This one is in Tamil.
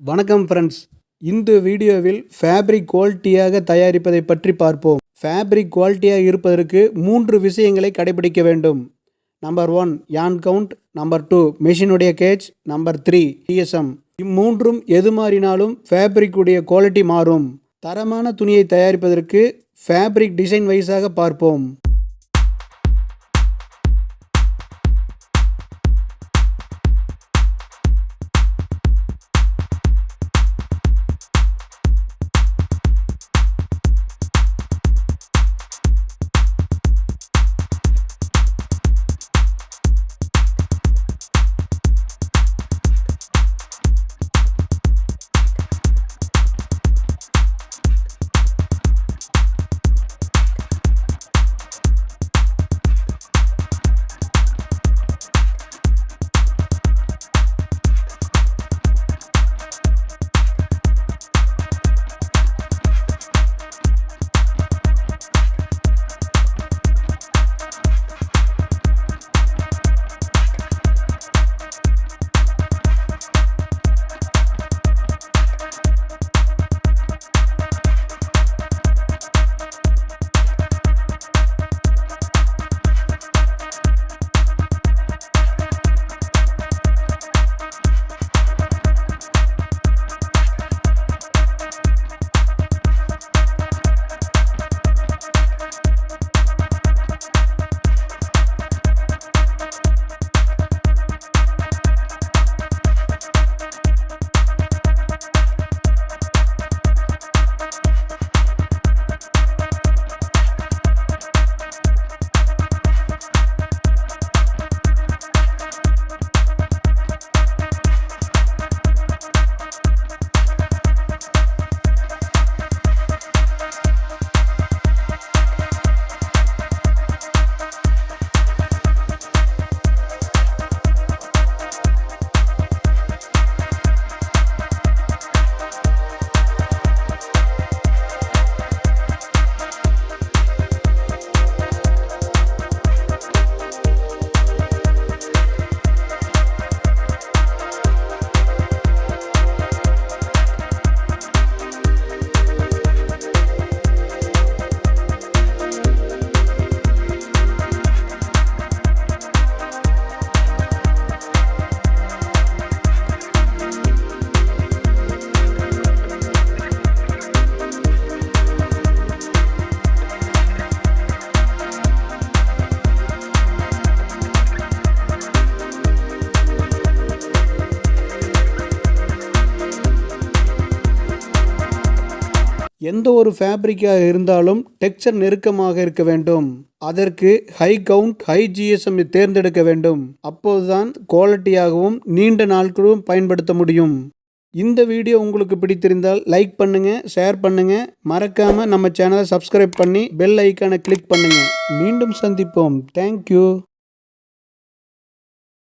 வணக்கம் ஃப்ரெண்ட்ஸ், இந்த வீடியோவில் ஃபேப்ரிக் குவாலிட்டியாக தயாரிப்பதை பற்றி பார்ப்போம். ஃபேப்ரிக் குவாலிட்டியாக இருப்பதற்கு 3 விஷயங்களை கடைபிடிக்க வேண்டும். நம்பர் 1 யான் கவுண்ட், நம்பர் 2 மெஷினுடைய கேஜ், நம்பர் 3 டிஎஸ்எம். இம்மூன்றும் எது மாறினாலும் ஃபேப்ரிக் உடைய குவாலிட்டி மாறும். தரமான துணியை தயாரிப்பதற்கு ஃபேப்ரிக் டிசைன் வைஸாக பார்ப்போம். எந்த ஒரு ஃபேப்ரிக்காக இருந்தாலும் டெக்ஸ்சர் நெருக்கமாக இருக்க வேண்டும். அதற்கு ஹை கவுண்ட், ஹை ஜிஎஸ்எம் தேர்ந்தெடுக்க வேண்டும். அப்போதுதான் குவாலிட்டியாகவும் நீண்ட நாட்களும் பயன்படுத்த முடியும். இந்த வீடியோ உங்களுக்கு பிடித்திருந்தால் லைக் பண்ணுங்க, ஷேர் பண்ணுங்க. மறக்காம நம்ம சேனலை சப்ஸ்கிரைப் பண்ணி பெல் ஐக்கானை கிளிக் பண்ணுங்க. மீண்டும் சந்திப்போம். தேங்க்யூ.